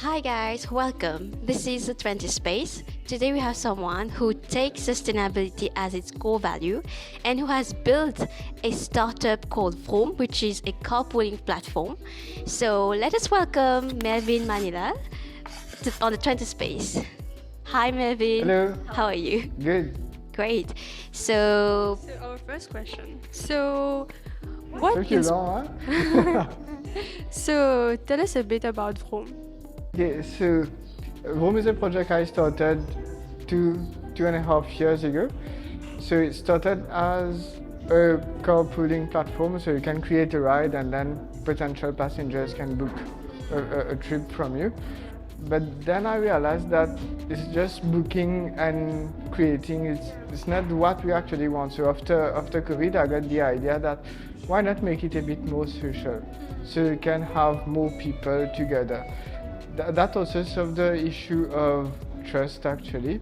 Hi guys, welcome. This is the 20space. Today we have someone who takes sustainability as its core value and who has built a startup called Vroume, which is a carpooling platform. So let us welcome Mervyn Manilall on the 20space. Hi Mervyn. Hello. How are you? Good. Great. So So our first question. What Took you ins- long, huh? so tell us a bit about Vroume. Okay, so Vroume is a project I started two and a half years ago. So it started as a carpooling platform, so you can create a ride and then potential passengers can book a trip from you. But then I realized that it's just booking and creating, it's not what we actually want. So after COVID, I got the idea that why not make it a bit more social, so you can have more people together. That also solves the issue of trust actually.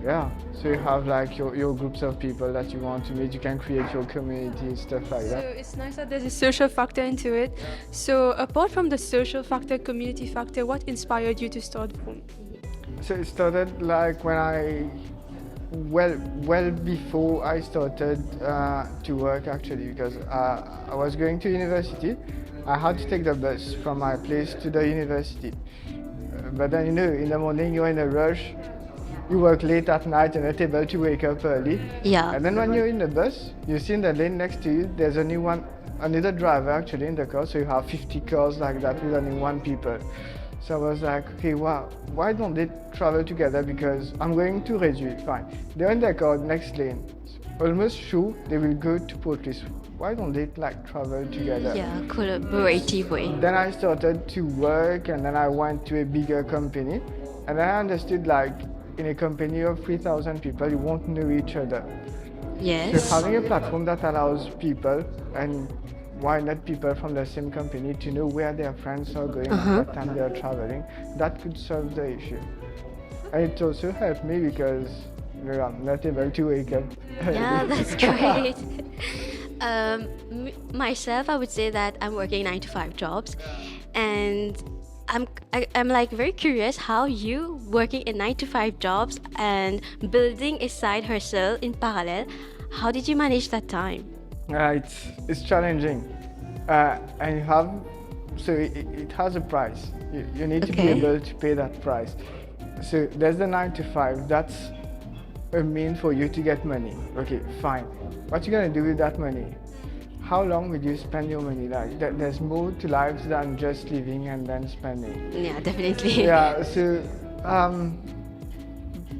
Yeah, so you have like your groups of people that you want to meet, you can create your community, stuff like So that. it's nice that there's a social factor into it. So apart from the social factor, community factor, what inspired you to start Vroume? So it started like when well before I started to work actually, because I was going to university. I had to take the bus from my place to the university. But then in the morning you're in a rush, you work late at night and not able to wake up early. yeah. And then when you're in the bus, you see in the lane next to you, there's only another driver actually in the car, so you have 50 cars like that with only one people. So I was like, okay, wow, why don't they travel together? Because I'm going to Reju, fine. They're in their car, next lane. Almost sure they will go to Portlis. Why don't they like travel together? Yeah, collaborative way. Then I started to work and then I went to a bigger company. And then I understood like in a company of 3,000 people, you won't know each other. Yes. So having a platform that allows people, and why not people from the same company, to know where their friends are going at what time they are traveling, that could solve the issue. And it also helped me because I'm not able to wake up. Yeah, that's great. Myself, I would say that I'm working 9 to 5 jobs, and I'm like very curious how you working in 9 to 5 jobs and building a side hustle in parallel. How did you manage that time? It's challenging, and you have it has a price. You need to be Okay. able to pay that price. So there's the 9 to 5. That's a means for you to get money. Okay, fine. What you gonna do with that money? How long will you spend your money? Like there's more to life than just living and then spending. Yeah, definitely. Yeah. So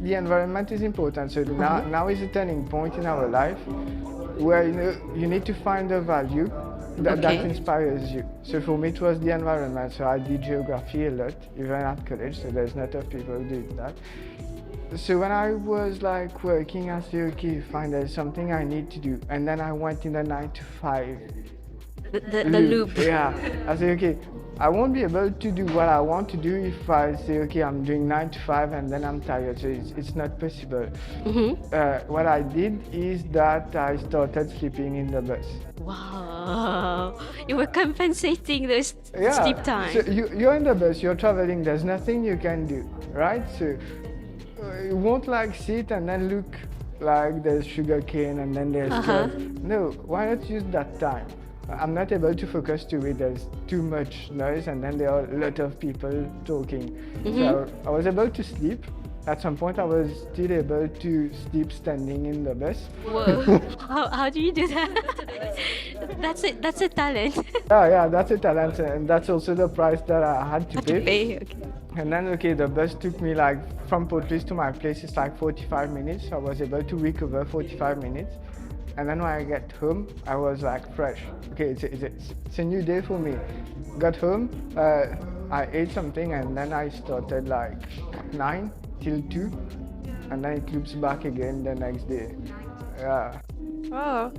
the environment is important. So now is a turning point in our life where you need to find a value that Okay. inspires you. So for me it was the environment. So I did geography a lot, even at college. So there's not a lot of people doing that. So when I was like working, I said, okay, fine, there's something I need to do. And then I went in the 9 to 5 The loop. Yeah, I said, okay, I won't be able to do what I want to do if I say, okay, I'm doing 9 to 5 and then I'm tired. So it's not possible. What I did is that I started sleeping in the bus. Wow, you were compensating those sleep time. So you're in the bus, you're traveling, there's nothing you can do, right? So you won't like sit and then look like there's sugar cane and then there's stuff. No, why not use that time? I'm not able to focus to it, there's too much noise and then there are a lot of people talking. So I was able to sleep. At some point I was still able to sleep standing in the bus. Whoa, how do you do that? That's a talent. Yeah, that's a talent and that's also the price that I had to pay. Okay. And then, okay, the bus took me like from Portlis to my place, it's like 45 minutes. So I was able to recover 45 minutes. And then when I get home, I was like fresh. Okay, it's a new day for me. Got home, I ate something and then I started like 9 till 2. And then it loops back again the next day. Yeah. Wow.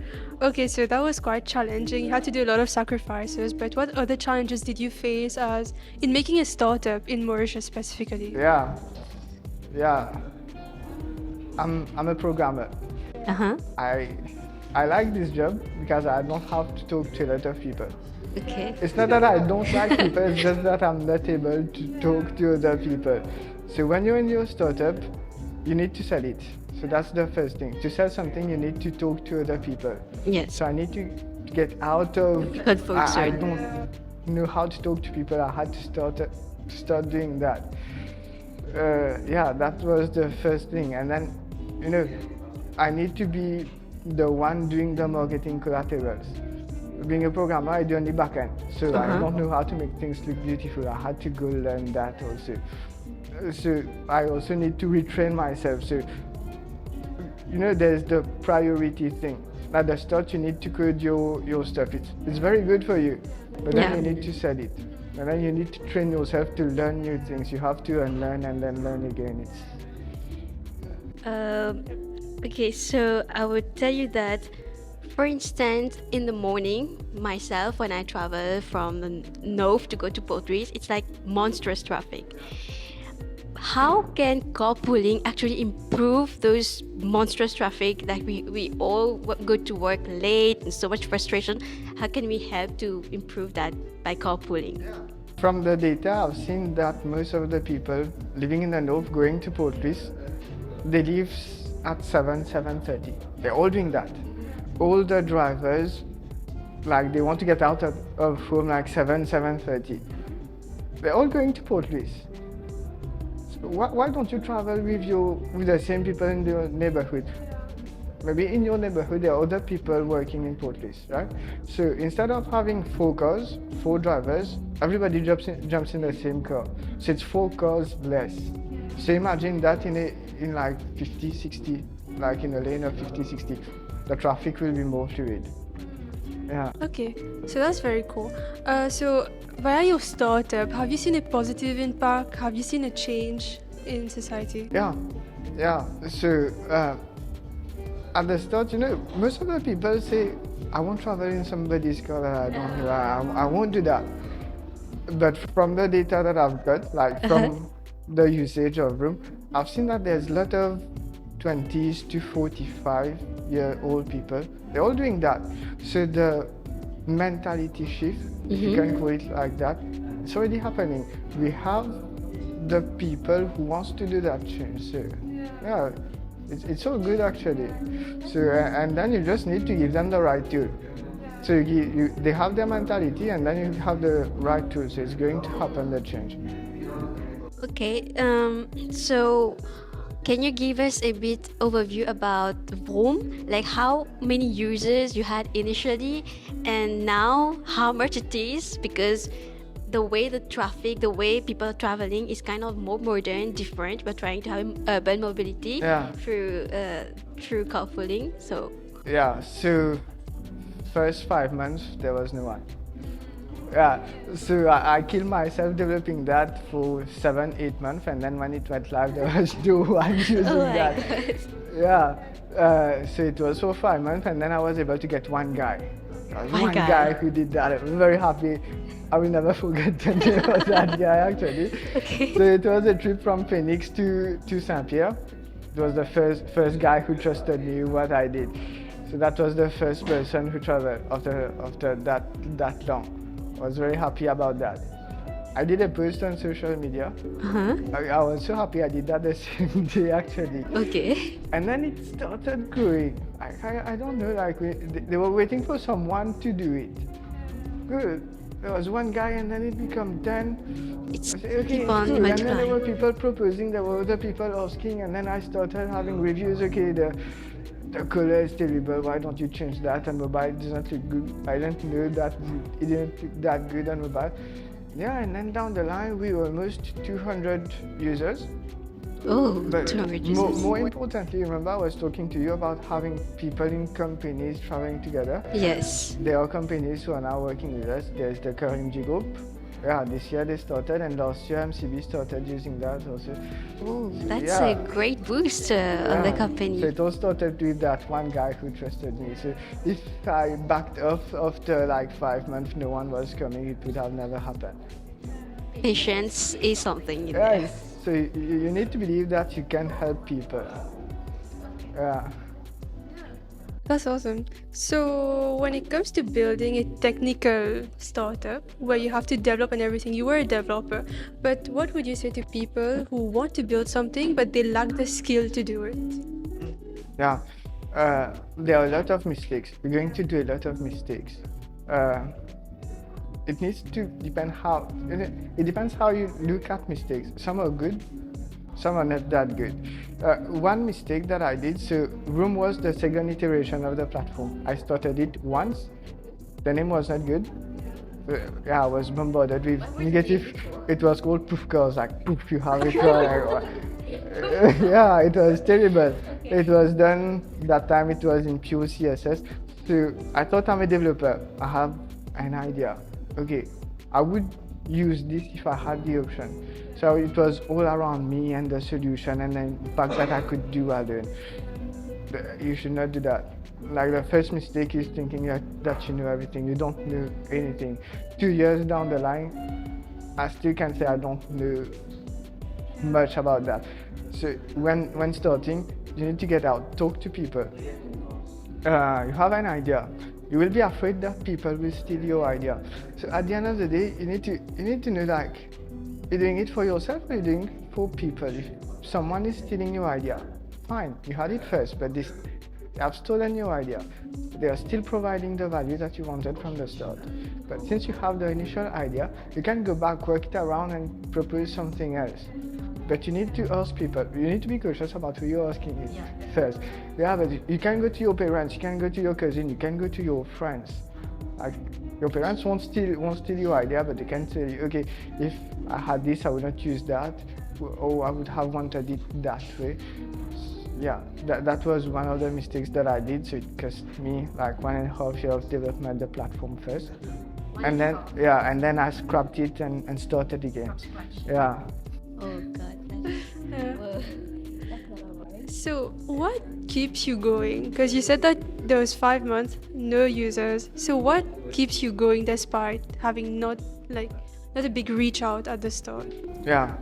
Okay, so that was quite challenging. You had to do a lot of sacrifices, but what other challenges did you face as in making a startup in Mauritius specifically? Yeah. I'm a programmer. Uh-huh. I like this job because I don't have to talk to a lot of people. Okay. It's not that I don't like people, it's just that I'm not able to talk to other people. So when you're in your startup, you need to sell it. So that's the first thing. To sell something, you need to talk to other people. Yes. So I need to get out of. Comfort zone. I don't know how to talk to people. I had to start doing that. Yeah, that was the first thing. And then, I need to be the one doing the marketing collaterals. Being a programmer, I do only backend, so I don't know how to make things look beautiful. I had to go learn that also. So I also need to retrain myself. So, there's the priority thing. At the start, you need to code your stuff. It's very good for you, but then you need to sell it. And then you need to train yourself to learn new things. You have to unlearn and then learn again. Okay, so I would tell you that, for instance, in the morning, myself, when I travel from the north to go to Port Louis, it's like monstrous traffic. How can carpooling actually improve those monstrous traffic? Like we all go to work late and so much frustration. How can we help to improve that by carpooling? From the data, I've seen that most of the people living in the north going to Port Louis, they leave at 7:30. They're all doing that. All the drivers, like they want to get out of home like 7:30. They're all going to Port Louis. So why don't you travel with the same people in your neighborhood? Maybe in your neighborhood there are other people working in Port Louis, right? So instead of having 4 cars, 4 drivers, everybody jumps in the same car. So it's 4 cars less. So imagine that in like 50, 60, like in a lane of 50, 60. The traffic will be more fluid. Yeah. Okay, so that's very cool. So via your startup, have you seen a positive impact? Have you seen a change in society? Yeah. So at the start, most of the people say, I won't travel in somebody's car that I don't know. I won't do that. But from the data that I've got, like from the usage of Vroume, I've seen that there's a lot of 20s to 45-year-old people. They're all doing that. So the mentality shift, if you can call it like that, it's already happening. We have the people who wants to do that change. So yeah, it's all good actually. So and then you just need to give them the right tool. So they have their mentality, and then you have the right tool. So it's going to happen, the change. Okay, so can you give us a bit overview about Vroume? Like how many users you had initially and now how much it is? Because the way the traffic, the way people are traveling is kind of more modern, different. We're trying to have urban mobility through carpooling. So first 5 months there was no one. So I killed myself developing that for 7-8 months, and then when it went live there was no one using that. So it was for 5 months, and then I was able to get one guy. One guy who did that. I was very happy. I will never forget the name of that guy actually. Okay. So it was a trip from Phoenix to Saint-Pierre. It was the first guy who trusted me what I did. So that was the first person who traveled after that long. I was very happy about that. I did a post on social media. I was so happy I did that the same day actually. Okay. And then it started growing. I don't know, like they were waiting for someone to do it. Good. There was one guy, and then it became 10. It's okay, keep on good. And then there multiplying. were people proposing, there were other people asking, and then I started having reviews. Okay, the color is terrible, why don't you change that? And mobile doesn't look good. I didn't know that it didn't look that good on mobile. Yeah, and then down the line we were almost 200 users. Oh, But 200 users. more importantly, remember I was talking to you about having people in companies traveling together. Yes. There are companies who are now working with us. There's the Currency Group. Yeah, this year they started, and last year MCB started using that also. Oh, that's a great boost on the company. So it all started with that one guy who trusted me. So if I backed off after like 5 months, no one was coming, it would have never happened. Patience is something in there. Yes. So you need to believe that you can help people. Yeah. That's awesome. So, when it comes to building a technical startup where you have to develop and everything, you were a developer. But what would you say to people who want to build something but they lack the skill to do it? Yeah, there are a lot of mistakes. We're going to do a lot of mistakes. It needs to depend how. It depends how you look at mistakes. Some are good, some are not that good. One mistake that I did, so Vroume was the second iteration of the platform. I started it once, the name was not good. I was bombarded with negative. It was called poof cars, like poof, you have it. Yeah, it was terrible. It was done, that time it was in pure CSS. So I thought I'm a developer, I have an idea. Okay, I would use this if I had the option. So it was all around me and the solution and the impact that I could do alone. You should not do that. Like the first mistake is thinking that you know everything. You don't know anything. 2 years down the line, I still can say I don't know much about that. So when starting, you need to get out, talk to people. You have an idea. You will be afraid that people will steal your idea. So at the end of the day, you need to know, like, you're doing it for yourself or you're doing it for people. If someone is stealing your idea, fine, you had it first, but they have stolen your idea. They are still providing the value that you wanted from the start. But since you have the initial idea, you can go back, work it around and propose something else. But you need to ask people. You need to be cautious about who you're asking it first. Yeah, but you can go to your parents, you can go to your cousin, you can go to your friends. Like, your parents won't steal your idea, but they can tell you, okay, if I had this, I would not use that, or I would have wanted it that way. Yeah, that was one of the mistakes that I did. So it cost me like 1.5 years of development the platform first, and then I scrapped it and started again. Yeah. Oh God. So, what keeps you going? Because you said that there was 5 months, no users. So, what keeps you going despite having not a big reach out at the start? Yeah.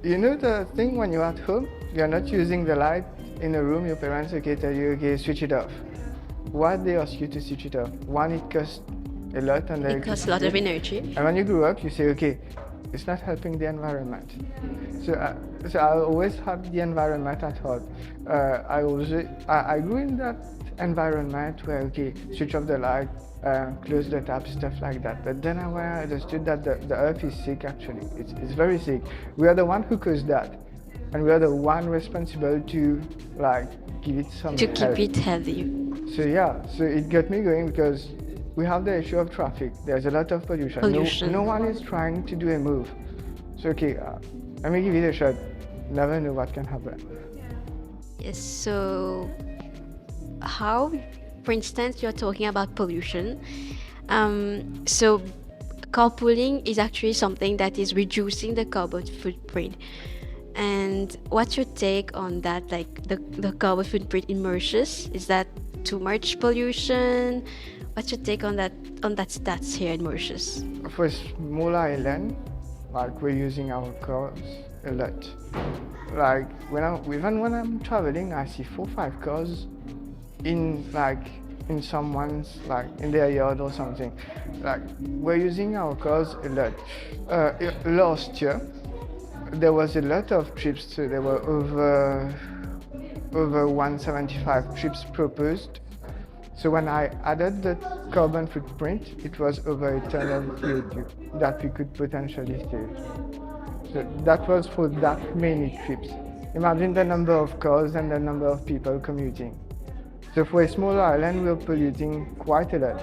You know the thing when you're at home, you're not using the light in a room, your parents tell you, okay, switch it off. Why they ask you to switch it off? One, it costs a lot, and it costs a lot of energy. And when you grow up, you say, okay, it's not helping the environment. So I always have the environment at heart. I grew in that environment where, okay, switch off the light, close the tap, stuff like that. But then I understood that the earth is sick actually. It's very sick. We are the one who caused that. And we are the one responsible to give it some to help. keep it healthy. So it got me going because we have the issue of traffic. There's a lot of pollution. No one is trying to do a move. So okay, let me give it a shot. Never know what can happen. Yes. So how, for instance, you're talking about pollution. So carpooling is actually something that is reducing the carbon footprint. And what's your take on that? Like the carbon footprint in Mauritius, is that too much pollution? What's your take on that stats here in Mauritius? For a small island, we're using our cars a lot. Even when I'm traveling, I see 4 or 5 cars in someone's in their yard or something. We're using our cars a lot. Last year, there was a lot of trips, so there were over 175 trips proposed. So when I added the carbon footprint, it was over a ton of CO2 that we could potentially save. So that was for that many trips. Imagine the number of cars and the number of people commuting. So for a small island, we're polluting quite a lot.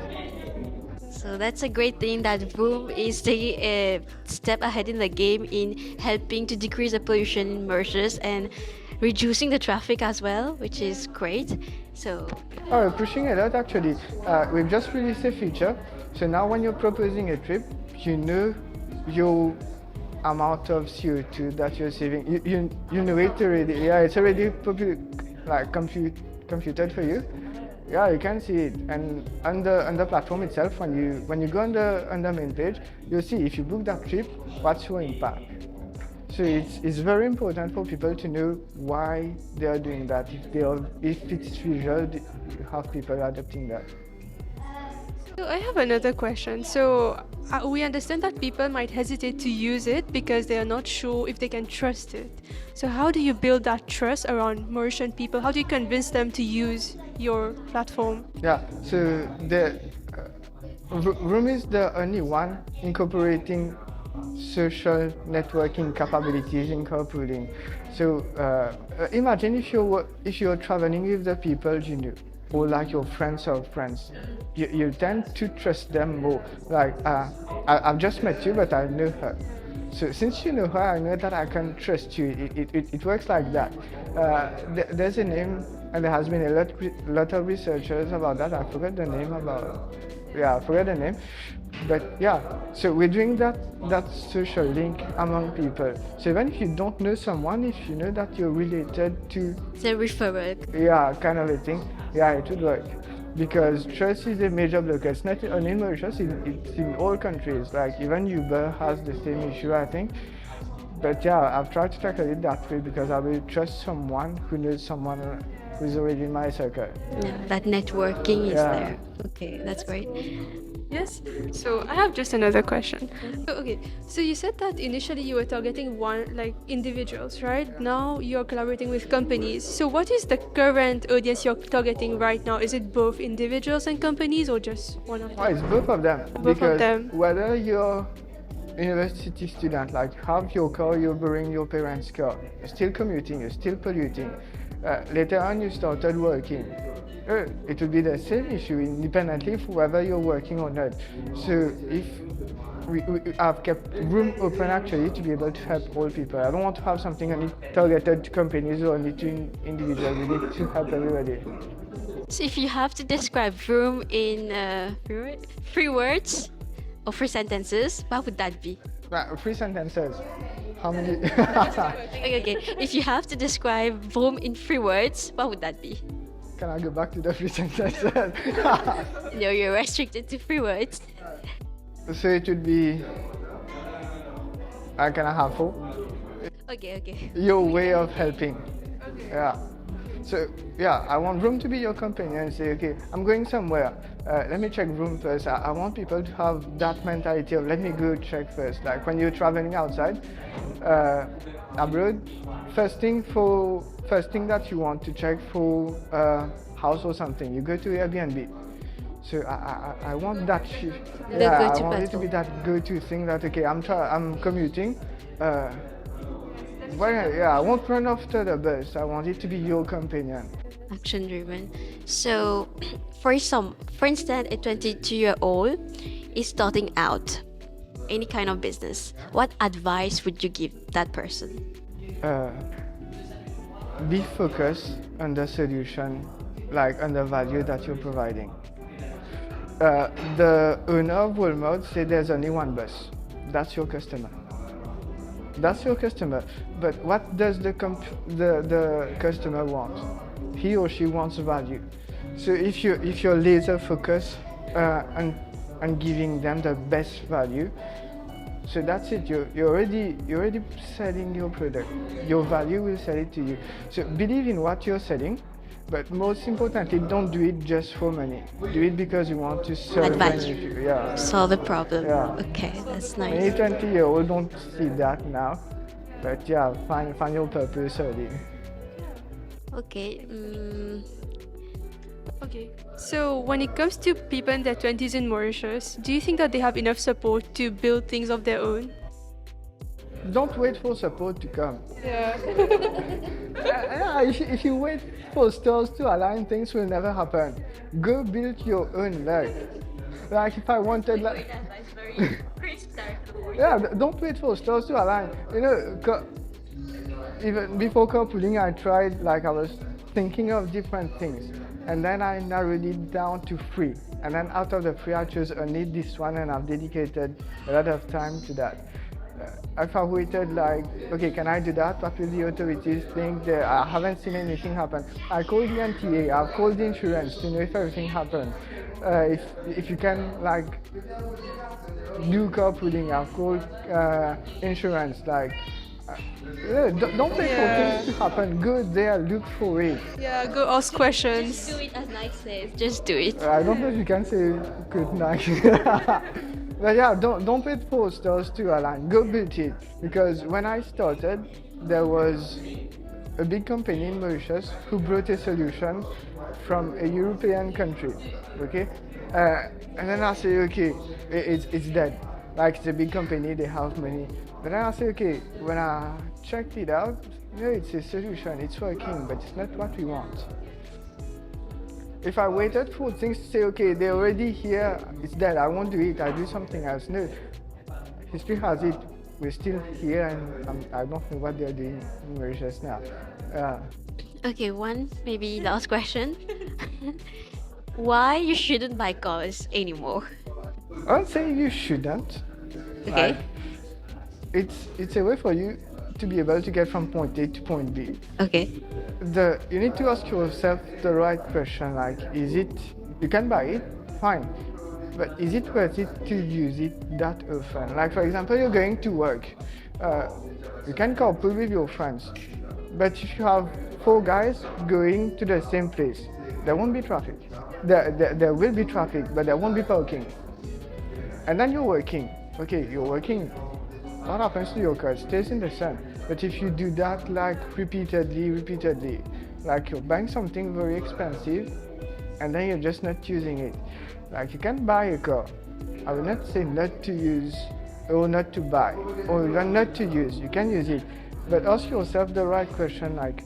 So that's a great thing that Vroume is taking a step ahead in the game in helping to decrease the pollution in Mauritius and reducing the traffic as well, which is great. So we're pushing a lot actually. We've just released a feature. So now when you're proposing a trip, you know your amount of CO2 that you're saving. You know it already. Yeah, it's already computed for you. Yeah, you can see it, and on the platform itself, when you go on the main page, you'll see if you book that trip, what's your impact. So it's very important for people to know why they are doing that. If it's visual, you have people adopting that. So I have another question. So we understand that people might hesitate to use it because they are not sure if they can trust it. So how do you build that trust around Mauritian people? How do you convince them to use your platform? Yeah, so Vroume is the only one incorporating social networking capabilities in carpooling. So imagine if you're traveling with the people you know, or like your friends of friends, you tend to trust them more. Like I've just met you, but I know her. So since you know her, I know that I can trust you. It works like that. There's a name, and there has been a lot of researchers about that. I forgot the name but yeah, so we're doing that social link among people. So even if you don't know someone, if you know that you're related to The referral. yeah, kind of a thing, yeah, it would work. Because trust is a major blocker. It's not only in Mauritius, it's in all countries. Like even Uber has the same issue, I think. But yeah, I've tried to tackle it that way because I will trust someone who knows someone who's already in my circle. Yeah, that networking is Yeah. there. Okay, that's great. Yes. So I have just another question. So you said that initially you were targeting individuals, right? Now you're collaborating with companies. So what is the current audience you're targeting right now? Is it both individuals and companies or just one of them? Oh, it's both of them. Both of because them. Whether you're university student, like have your car, you're borrowing your parents' car, you're still commuting, you're still polluting. Later on, you started working. It would be the same issue independently of whether you're working or not. So if I've kept Vroume open actually to be able to help all people. I don't want to have something only targeted to companies or only to individuals. We need to help everybody. So if you have to describe Vroume in three words or three sentences, what would that be? 3 sentences. How many? Okay. If you have to describe Vroume in 3 words, what would that be? Can I go back to the 3 sentences? No, you're restricted to 3 words. So it would be, can I have 4? Okay. Your way of helping. Yeah. So yeah, I want Vroume to be your company and say, okay, I'm going somewhere. Let me check Vroume first. I want people to have that mentality of let me go check first. Like when you're traveling outside, abroad, first thing that you want to check for house or something, you go to Airbnb. So I want that shift. Yeah, I want it to be that go-to thing that okay, I'm commuting. I won't run after the bus. I want it to be your companion. Action driven. So, for instance, a 22-year-old is starting out any kind of business. What advice would you give that person? Be focused on the solution, like on the value that you're providing. The owner of Walmart said there's only one bus. That's your customer. That's your customer. But what does the customer want? He or she wants value. So if you're laser focused on giving them the best value, so that's it. You're already selling your product. Your value will sell it to you. So believe in what you're selling, but most importantly, don't do it just for money. Do it because you want to solve an issue. Yeah. Solve a problem. Yeah. Okay, that's nice. Many 20-year-olds don't see that now, but yeah, find your purpose early. Okay. Okay, so when it comes to people in their 20s in Mauritius, do you think that they have enough support to build things of their own? Don't wait for support to come. Yeah. If you wait for stars to align, things will never happen. Go build your own luck. Like if I wanted, like, yeah, don't wait for stars to align. You know, even before carpooling, I tried, like I was thinking of different things, and then I narrowed it down to 3. And then out of the 3, I chose only this one, and I've dedicated a lot of time to that. If I waited like, okay, can I do that? What will the authorities think? I haven't seen anything happen. I called the NTA, I've called the insurance to know if everything happened. If you can like do carpooling, I've called insurance. Like Yeah, don't wait for things to happen. Go there, look for it. Yeah, go ask questions. Do it as Nike says. Just do it. I don't know if you can say good night. But yeah, don't wait for stars to align. Go build it. Because when I started, there was a big company in Mauritius who brought a solution from a European country. Okay, and then I say, okay, it's dead. Like it's a big company, they have money. But then I say, okay, when I checked it out, it's a solution, it's working, but it's not what we want. If I waited for things to say, okay, they're already here, it's dead, I won't do it, I'll do something else. No, history has it, we're still here, and I don't know what they're doing in Mauritius now. Okay, one maybe last question. Why you shouldn't buy cars anymore? I would say you shouldn't. Okay. Like, it's a way for you to be able to get from point A to point B. Okay. You need to ask yourself the right question, like, is it, you can buy it, fine, but is it worth it to use it that often? Like, for example, you're going to work, you can carpool with your friends, but if you have 4 guys going to the same place, there won't be traffic. There will be traffic, but there won't be parking. And then you're working. Okay, you're working. What happens to your car? It stays in the sun. But if you do that like repeatedly, like you're buying something very expensive and then you're just not using it. Like you can buy a car. I will not say not to use or not to buy or even not to use. You can use it. But ask yourself the right question, like,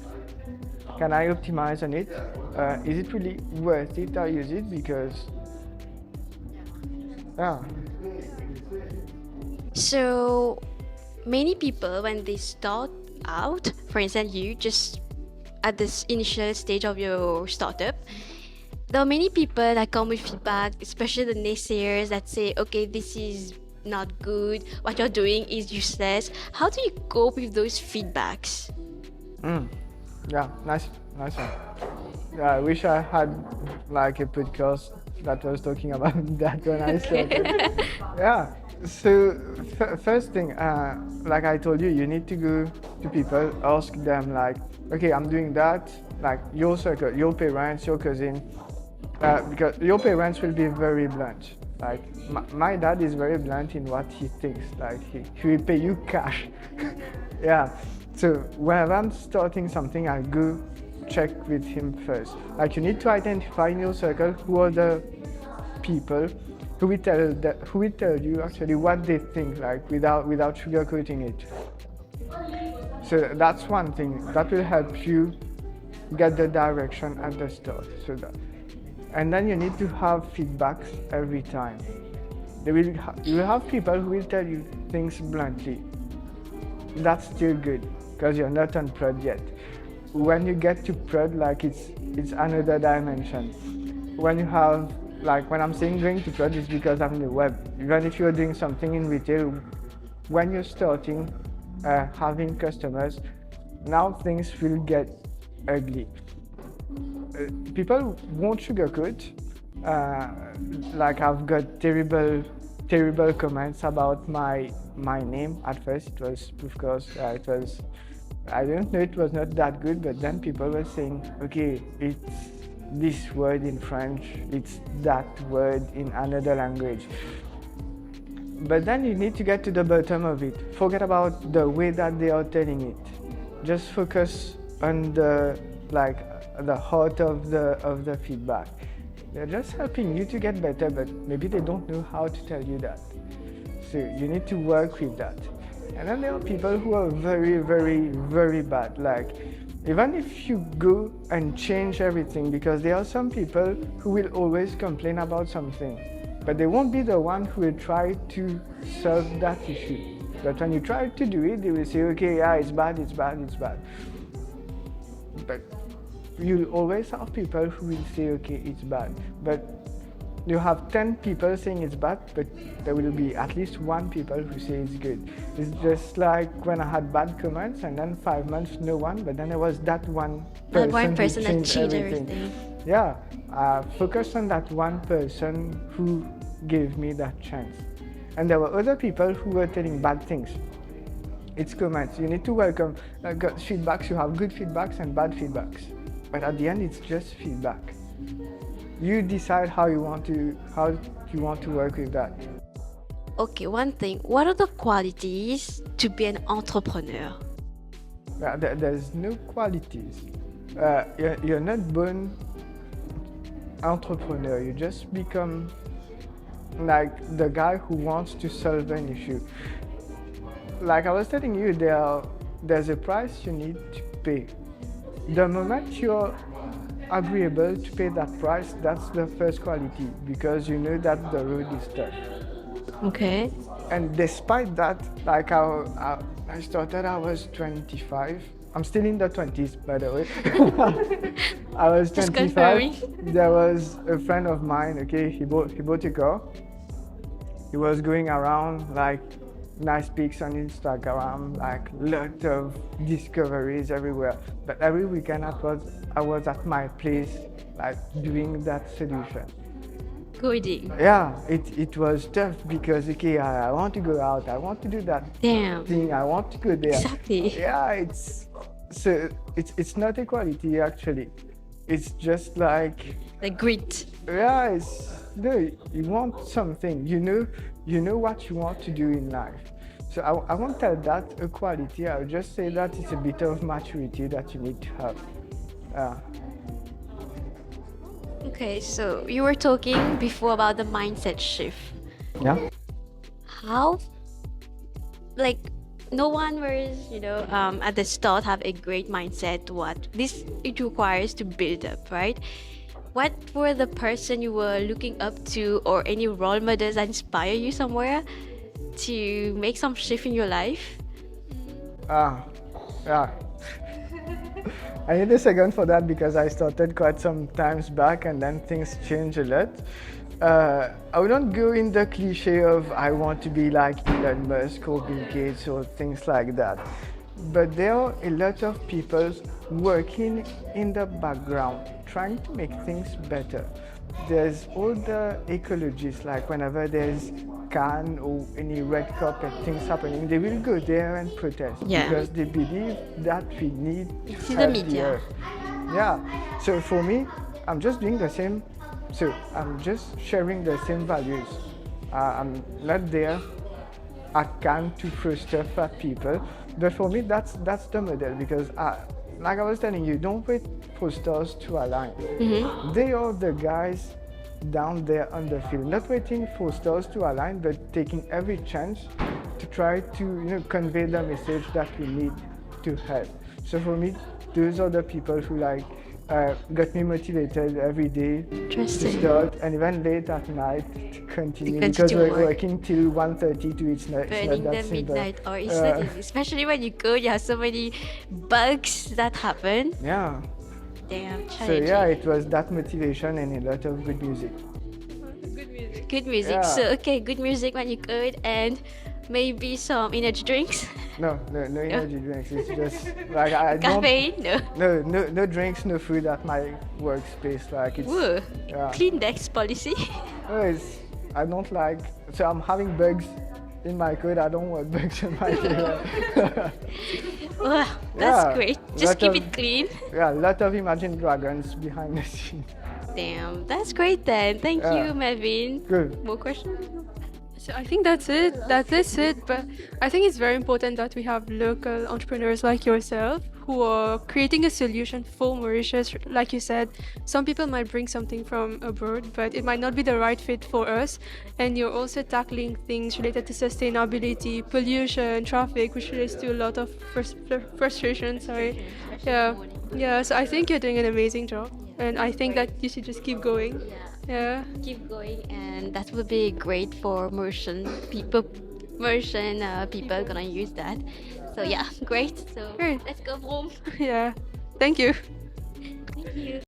can I optimize on it? Is it really worth it to use it? Because, yeah. So many people, when they start out, for instance, you just at this initial stage of your startup, there are many people that come with feedback, especially the naysayers that say, okay, this is not good, what you're doing is useless. How do you cope with those feedbacks? Yeah, nice one. Yeah, I wish I had like a podcast that was talking about that when I started. Yeah. So first thing, like I told you, you need to go to people, ask them like, okay, I'm doing that, like your circle, your parents, your cousin, because your parents will be very blunt. Like my dad is very blunt in what he thinks. Like he will pay you cash. Yeah. So whenever I'm starting something, I go check with him first. Like you need to identify in your circle who are the people who will tell you actually what they think, like without sugarcoating it. So that's one thing that will help you get the direction at the start. And then you need to have feedbacks every time. You will have people who will tell you things bluntly. That's still good because you're not on prod yet. When you get to prod, like it's another dimension. When you have, like when I'm saying going to prod, it's because I'm in the web. Even if you're doing something in retail, when you're starting having customers, now things will get ugly. People won't sugarcoat. Like I've got terrible comments about my name. At first it was, of course, I don't know, it was not that good, but then people were saying, okay, it's this word in French, it's that word in another language. But then you need to get to the bottom of it. Forget about the way that they are telling it. Just focus on the heart of the feedback. They're just helping you to get better, but maybe they don't know how to tell you that. So you need to work with that. And then there are people who are very, very, very bad. Like, even if you go and change everything, because there are some people who will always complain about something, but they won't be the one who will try to solve that issue. But when you try to do it, they will say, okay, yeah, it's bad. But you'll always have people who will say, okay, it's bad. But you have 10 people saying it's bad, but there will be at least 1 people who say it's good. It's just like when I had bad comments and then 5 months, no one, but then there was that one person that changed everything. Yeah, focus on that one person who gave me that chance. And there were other people who were telling bad things. It's comments. You need to welcome feedbacks. You have good feedbacks and bad feedbacks, but at the end, it's just feedback. You decide how you want to work with that. Okay, one thing. What are the qualities to be an entrepreneur? There's no qualities. You're not born entrepreneur. You just become like the guy who wants to solve an issue. Like I was telling you, there's a price you need to pay. The moment you're agreeable to pay that price, that's the first quality, because you know that the road is tough. Okay. And despite that, like I started, I was 25. I'm still in the 20s, by the way. I was 25. There was a friend of mine, okay, he bought a car. He was going around like nice pics on Instagram, like lot of discoveries everywhere. But every weekend I was at my place, like doing that solution. Coding. Yeah, it was tough because okay, I want to go out, I want to do that thing, I want to go there. Exactly. Yeah, it's not a quality actually. It's just like grit. yeah, no, you want something. You know what you want to do in life. So I won't tell that a quality. I'll just say that it's a bit of maturity that you need to have. Okay, so you were talking before about the mindset shift. Yeah. How, like, no one was, at the start have a great mindset. What this it requires to build up, right? What were the person you were looking up to, or any role models that inspire you somewhere to make some shift in your life? Yeah. I need a second for that because I started quite some times back and then things change a lot. I wouldn't go in the cliche of I want to be like Elon Musk or Bill Gates or things like that. But there are a lot of people working in the background, trying to make things better. There's all the ecologists, like whenever there's Cannes or any red carpet things happening, they will go there and protest because they believe that we need to See help the media. Earth. Yeah. So for me, I'm just doing the same. So I'm just sharing the same values. I'm not there at Cannes to throw stuff at people, but for me that's the model because like I was telling you, don't wait for stars to align. Mm-hmm. They are the guys down there on the field, not waiting for stars to align, but taking every chance to try to convey the message that we need to help. So for me, those are the people who got me motivated every day to start, and even late at night to continue because we're working till 1:30 to it's not Burning that the simple. midnight hour. It's not easy. Especially when you go, you have so many bugs that happen. Yeah. Damn, So challenging. yeah, it was that motivation and a lot of good music. Good music. Yeah. So okay, good music when you code, and maybe some energy drinks. No energy drinks. It's just like I Caffeine? No. No drinks, no food at my workspace. Like it's Whoa. yeah. Clean decks policy. I don't like. So I'm having bugs in my code. I don't want bugs in my code. Wow, that's Yeah, great. Just keep of- it clean. Yeah, a lot of Imagine Dragons behind the scenes. Damn, that's great then. Thank Yeah. you, Mervyn. Good. More questions? So I think that's it. That is it. But I think it's very important that we have local entrepreneurs like yourself who are creating a solution for Mauritius. Like you said, some people might bring something from abroad, but it might not be the right fit for us. And you're also tackling things related to sustainability, pollution, traffic, which relates to a lot of frustration. Sorry. Yeah. So I think you're doing an amazing job, and I think that you should just keep going. Yeah. Keep going, and that will be great for Mauritian people. People gonna use that. So yeah, great. So Great. let's go home. Yeah. Thank you. Thank you.